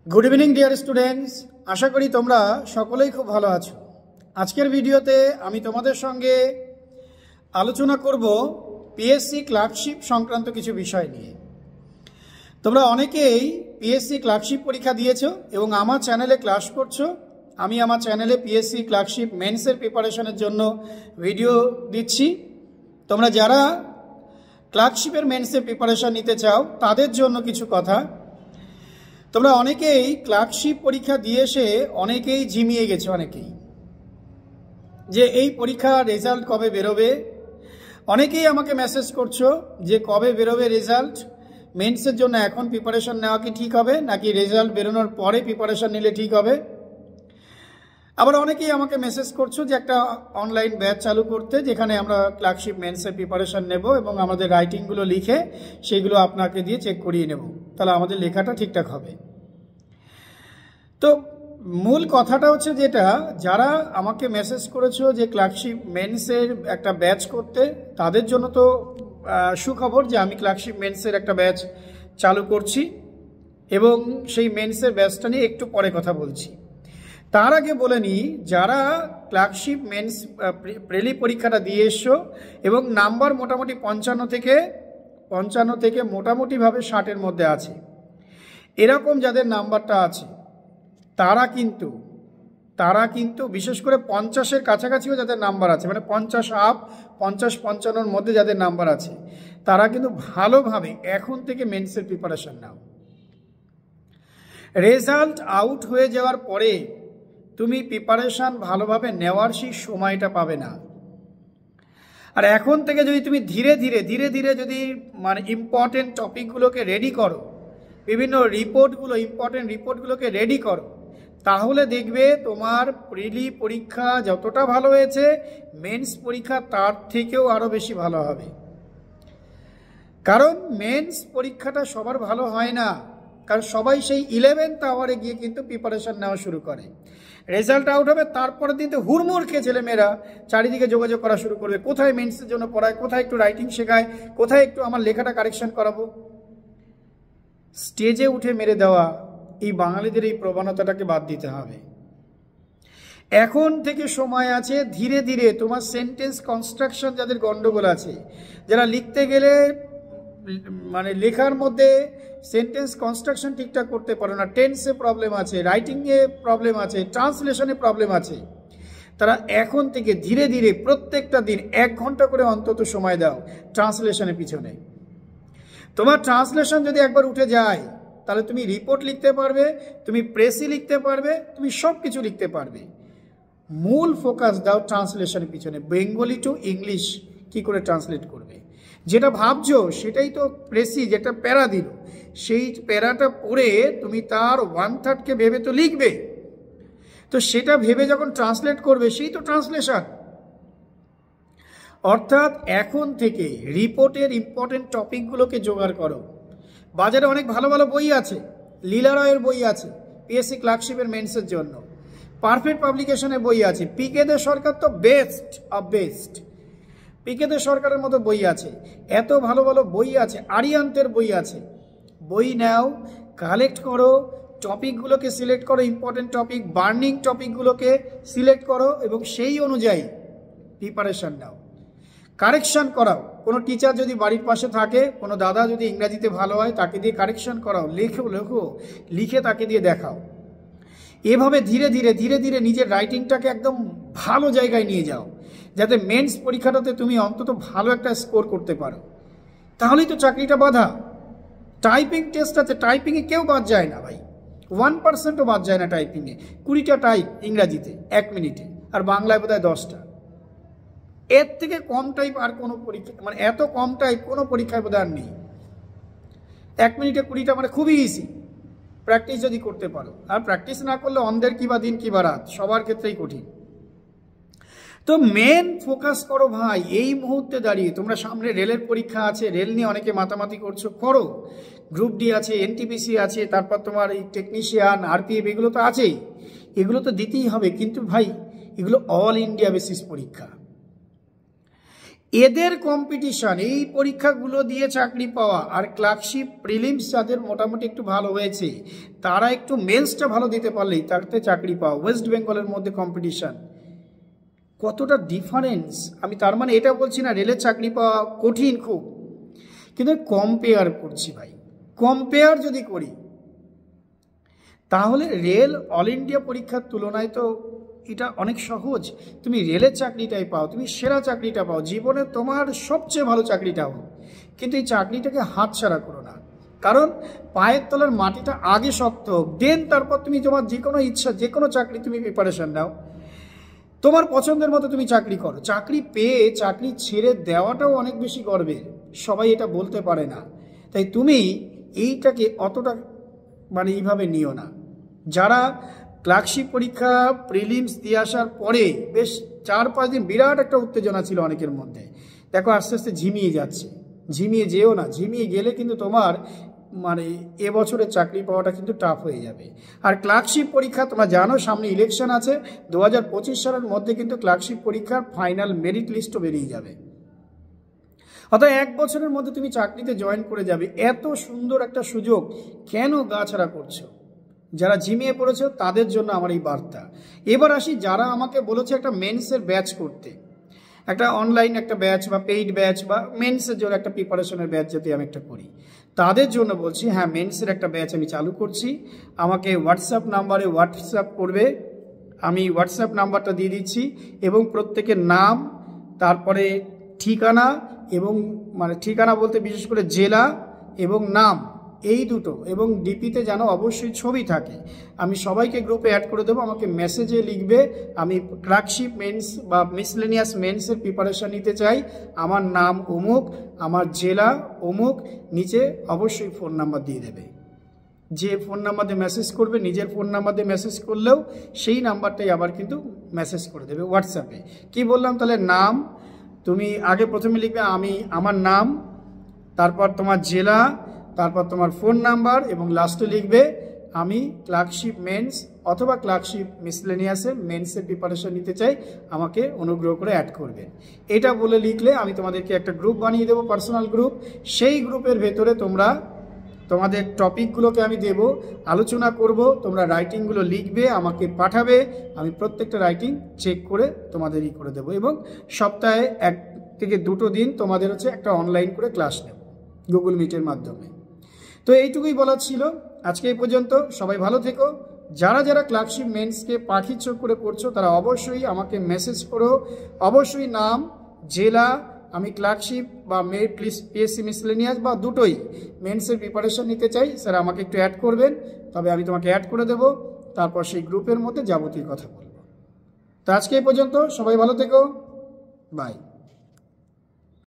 Good evening dear students. आशा करी तोमरा सकलेई खूब भालो आछो। आजकेर भिडियोते आमी तोमादेर संगे आलोचना करब पीएससी क्लार्कशिप संक्रांत किछु विषय निये। तोमरा अनेकेई पीएससी क्लार्कशिप परीक्षा दिएछो एबं आमार चैनेले क्लास करछो। आमी आमार चैनेले पीएससी क्लार्कशिप मेन्सের प्रिपारेशনের জন্য ভিডিও দিচ্ছি। তোমরা যারা ক্লার্কশিপের মেন্সের প্রিপারেশন নিতে চাও তাদের জন্য কিছু কথা। তোমরা অনেকেই ক্লার্কশিপ পরীক্ষা দিয়ে এসে অনেকেই ঝিমিয়ে গেছো, অনেকেই যে এই পরীক্ষার রেজাল্ট কবে বেরোবে। অনেকেই আমাকে মেসেজ করছো যে কবে বেরোবে রেজাল্ট, মেন্সের জন্য এখন প্রিপারেশন নেওয়া কি ঠিক হবে নাকি রেজাল্ট বেরোনোর পরে প্রিপারেশন নিলে ঠিক হবে। আবার অনেকেই আমাকে মেসেজ করছো যে একটা অনলাইন ব্যাচ চালু করতে, যেখানে আমরা ক্লার্কশিপ মেন্সের প্রিপারেশন নেব এবং আমাদের রাইটিংগুলো লিখে সেইগুলো আপনাকে দিয়ে চেক করিয়ে নেব, তাহলে আমাদের লেখাটা ঠিকঠাক হবে। তো মূল কথাটা হচ্ছে যেটা, যারা আমাকে মেসেজ করেছো যে ক্লার্কশিপ মেন্সের একটা ব্যাচ করতে, তাদের জন্য তো সুখবর যে আমি ক্লার্কশিপ মেন্সের একটা ব্যাচ চালু করছি এবং সেই মেন্সের ব্যাচটা নিয়ে একটু পরে কথা বলছি। তার আগে বলে নিই, যারা ক্লার্কশিপ মেন্স প্রেলি পরীক্ষাটা দিয়ে এসছো এবং নাম্বার মোটামুটি 55 থেকে মোটামুটিভাবে 60-এর মধ্যে আছে, এরকম যাদের নাম্বারটা আছে তারা কিন্তু বিশেষ করে 50-এর কাছাকাছিও যাদের নাম্বার আছে, মানে 50 আপ 50-55-এর মধ্যে যাদের নাম্বার আছে, তারা কিন্তু ভালোভাবে এখন থেকে মেন্সের প্রিপারেশন নাও। রেজাল্ট আউট হয়ে যাওয়ার পরে তুমি প্রিপারেশন ভালোভাবে নেওয়ার সেই সময়টা পাবে না। আর এখন থেকে যদি তুমি ধীরে ধীরে যদি মানে ইম্পর্টেন্ট টপিকগুলোকে রেডি করো, বিভিন্ন ইম্পর্টেন্ট রিপোর্টগুলোকে রেডি করো, তাহলে দেখবে তোমার প্রিলি পরীক্ষা যতটা ভালো হয়েছে মেন্স পরীক্ষা তার থেকেও আরও বেশি ভালো হবে। কারণ মেন্স পরীক্ষাটা সবার ভালো হয় না, কারণ সবাই সেই 11th আওয়ারে গিয়ে কিন্তু প্রিপারেশন নেওয়া শুরু করে। রেজাল্ট আউট হবে, তারপরে দিন হুড়মুড় খেয়ে ছেলেমেয়েরা চারিদিকে যোগাযোগ করা শুরু করবে, কোথায় মেন্সের জন্য পড়ায়, কোথায় একটু রাইটিং শেখায়, কোথায় একটু আমার লেখাটা কারেকশন করাবো। স্টেজে উঠে মেরে দেওয়া এই বাঙালিদের এই প্রবণতাটাকে বাদ দিতে হবে। এখন থেকে সময় আছে, ধীরে ধীরে তোমার সেন্টেন্স কনস্ট্রাকশন যাদের গন্ডগোল আছে, যারা লিখতে গেলে মানে লেখার মধ্যে সেন্টেন্স কনস্ট্রাকশন ঠিকঠাক করতে পারো না, টেন্সে প্রবলেম আছে, রাইটিংয়ে প্রবলেম আছে, ট্রান্সলেশনে প্রবলেম আছে, তারা এখন থেকে ধীরে ধীরে প্রত্যেকটা দিন 1 ঘন্টা করে অন্তত সময় দাও ট্রান্সলেশনের পিছনে। তোমার ট্রান্সলেশন যদি একবার উঠে যায় তাহলে তুমি রিপোর্ট লিখতে পারবে, তুমি প্রেসি লিখতে পারবে, তুমি সব কিছু লিখতে পারবে। মূল ফোকাস দাও ট্রান্সলেশনের পিছনে। বেঙ্গলি টু ইংলিশ কি করে ট্রান্সলেট করবে, যেটা ভাবছো সেটাই তো প্রেসি যেটা প্যারা দিল, সেই প্যারাটা পড়ে তুমি তার 1/3কে ভেবে তো লিখবে, তো সেটা ভেবে যখন ট্রান্সলেট করবে সেই তো ট্রান্সলেশন। অর্থাৎ এখন থেকে রিপোর্টের ইম্পর্টেন্ট টপিকগুলোকে জোগাড় করো। বাজারে অনেক ভালো ভালো বই আছে, লীলা রয়ের বই আছে পিএসসি ক্লার্কশিপের মেন্সের জন্য, পারফেক্ট পাবলিকেশনের বই আছে, পিকে দে সরকার তো বেস্ট অফ বেস্ট, পিকে দে সরকারের মতো বই আছে, এত ভালো ভালো বই আছে, আরিয়ান্তের বই আছে। বই নাও, কালেক্ট করো, টপিকগুলোকে সিলেক্ট করো, ইম্পর্টেন্ট টপিক বার্নিং টপিকগুলোকে সিলেক্ট করো এবং সেই অনুযায়ী প্রিপারেশন নাও। কারেকশন করাও, কোনো টিচার যদি বাড়ির পাশে থাকে, কোনো দাদা যদি ইংরাজিতে ভালো হয় তাকে দিয়ে কারেকশন করাও, লিখে তাকে দিয়ে দেখাও। এভাবে ধীরে ধীরে নিজের রাইটিংটাকে একদম ভালো জায়গায় নিয়ে যাও, যাতে মেন্স পরীক্ষাটাতে তুমি অন্তত ভালো একটা স্কোর করতে পারো। তাহলেই তো চাকরিটা বাঁধা। টাইপিং টেস্ট আছে, টাইপিংয়ে কেউ বাদ যায় না ভাই, 1%ও বাদ যায় না টাইপিংয়ে। 20টা টাইপ ইংরাজিতে 1 মিনিটে, আর বাংলায় বোধহয় 10টা। এর থেকে কম টাইপ আর কোনো পরীক্ষা, মানে এত কম টাইপ কোনো পরীক্ষায় বোধহয় আর নেই। 1 মিনিটে 20টা মানে খুবই ইজি, প্র্যাকটিস যদি করতে পারো। আর প্র্যাকটিস না করলে অন্ধের কিবা দিন কিবা রাত, সবার ক্ষেত্রেই কঠিন। তো মেন ফোকাস করো ভাই এই মুহূর্তে দাঁড়িয়ে। তোমরা সামনে রেলের পরীক্ষা আছে, রেল নিয়ে অনেকে মাতামাতি করছো, করো। গ্রুপ ডি আছে, এনটিপিসি আছে, তারপর তোমার এই টেকনিশিয়ান, আরপিএফ, এগুলো তো আছেই, এগুলো তো দিতেই হবে। কিন্তু ভাই এগুলো অল ইন্ডিয়া বেসিস পরীক্ষা, এদের কম্পিটিশন, এই পরীক্ষাগুলো দিয়ে চাকরি পাওয়া, আর ক্লার্কশিপ প্রিলিমস যাদের মোটামুটি একটু ভালো হয়েছে তারা একটু মেন্সটা ভালো দিতে পারলেই তাতে চাকরি পাওয়া, ওয়েস্ট বেঙ্গলের মধ্যে কম্পিটিশন কতটা ডিফারেন্স। আমি তার মানে এটা বলছি না রেলের চাকরি পাওয়া কঠিন খুব, কিন্তু কম্পেয়ার করছি ভাই। কম্পেয়ার যদি করি তাহলে রেল অল ইন্ডিয়া পরীক্ষার তুলনায় তো এটা অনেক সহজ। তুমি রেলের চাকরিটাই পাও, তুমি সেরা চাকরিটা পাও, জীবনে তোমার সবচেয়ে ভালো চাকরিটা পাও, কিন্তু এই চাকরিটাকে হাতছাড়া করো না। কারণ পায়ের তলার মাটিটা আগে শক্ত হোক, দেন তারপর তুমি তোমার যে কোনো ইচ্ছা যে কোনো চাকরি তুমি প্রিপারেশন নাও, তোমার পছন্দের মতো তুমি চাকরি করো। চাকরি পেয়ে চাকরি ছেড়ে দেওয়াটাও অনেক বেশি গর্বের, সবাই এটা বলতে পারে না। তাই তুমি এইটাকে অতটা মানে এইভাবে নিও না। যারা ক্লার্কশিপ পরীক্ষা প্রিলিমস দিয়ে আসার পরে বেশ 4-5 দিন বিরাট একটা উত্তেজনা ছিল অনেকের মধ্যে, দেখো আস্তে আস্তে ঝিমিয়ে যাচ্ছে। ঝিমিয়ে যেও না, ঝিমিয়ে গেলে কিন্তু তোমার মানে এবছরের চাকরি পাওয়াটা কিন্তু টাফ হয়ে যাবে। আর ক্লার্কশিপ পরীক্ষা তোমরা জানো সামনে ইলেকশন আছে, 2025 সালের মধ্যে কিন্তু ক্লার্কশিপ পরীক্ষার ফাইনাল মেরিট লিস্টও বেরিয়ে যাবে। অর্থাৎ 1 বছরের মধ্যে তুমি চাকরিতে জয়েন করে যাবে। এত সুন্দর একটা সুযোগ কেন গাছাড়া করছো? যারা ঝিমিয়ে পড়েছে তাদের জন্য আমার এই বার্তা। এবার আসি যারা আমাকে বলেছে একটা মেন্সের ব্যাচ করতে, একটা অনলাইন একটা ব্যাচ বা পেইড ব্যাচ বা মেন্সের জন্য একটা প্রিপারেশনের ব্যাচ যদি আমি একটা করি, তাদের জন্য বলছি হ্যাঁ মেন্সের একটা ব্যাচ আমি চালু করছি। আমাকে হোয়াটসঅ্যাপ নাম্বারে হোয়াটসঅ্যাপ করবে, আমি হোয়াটসঅ্যাপ নাম্বারটা দিয়ে দিচ্ছি, এবং প্রত্যেকের নাম, তারপরে ঠিকানা, এবং মানে ঠিকানা বলতে বিশেষ করে জেলা এবং নাম, এই দুটো, এবং ডিপিতে যেন অবশ্যই ছবি থাকে। আমি সবাইকে গ্রুপে অ্যাড করে দেবো। আমাকে মেসেজে লিখবে আমি ক্লার্কশিপ মেন্স বা মিসলেনিয়াস মেন্সের প্রিপারেশান নিতে চাই, আমার নাম অমুক, আমার জেলা অমুক, নিচে অবশ্যই ফোন নাম্বার দিয়ে দেবে। যে ফোন নাম্বার দিয়ে মেসেজ করবে, নিজের ফোন নাম্বার দিয়ে মেসেজ করলেও সেই নাম্বারটাই আবার কিন্তু মেসেজ করে দেবে হোয়াটসঅ্যাপে। কি বললাম তাহলে? নাম, তুমি আগে প্রথমে লিখবে আমার নাম, তারপর তোমার জেলা, তারপর তোমার ফোন নাম্বার, এবং লাস্টে লিখবে আমি ক্লার্কশিপ মেন্স অথবা ক্লার্কশিপ মিসলেনিয়াসের মেন্সের প্রিপারেশন নিতে চাই, আমাকে অনুগ্রহ করে অ্যাড করবে। এটা বলে লিখলে আমি তোমাদেরকে একটা গ্রুপ বানিয়ে দেবো, পার্সোনাল গ্রুপ। সেই গ্রুপের ভেতরে তোমরা তোমাদের টপিকগুলোকে আমি দেব, আলোচনা করব, তোমরা রাইটিংগুলো লিখবে, আমাকে পাঠাবে, আমি প্রত্যেকটা রাইটিং চেক করে তোমাদের করে দেবো, এবং সপ্তাহে 1 থেকে 2 দিন তোমাদের হচ্ছে একটা অনলাইন করে ক্লাস নেব গুগল মিটের মাধ্যমে। তো এইটুকুই বলার ছিল আজকে এই পর্যন্ত। সবাই ভালো থেকো। যারা যারা ক্লার্কশিপ মেন্সকে পাখির চোখ করে পড়ছো তারা অবশ্যই আমাকে মেসেজ করো, অবশ্যই নাম, জেলা, আমি ক্লার্কশিপ বা পিএসসি মিসলেনিয়াস বা দুটোই মেন্সের প্রিপারেশন নিতে চাই স্যার, আমাকে একটু অ্যাড করবেন, তবে আমি তোমাকে অ্যাড করে দেবো, তারপর সেই গ্রুপের মধ্যে যাবতীয় কথা বলবো। তো আজকে এই পর্যন্ত, সবাই ভালো থেকো, বাই।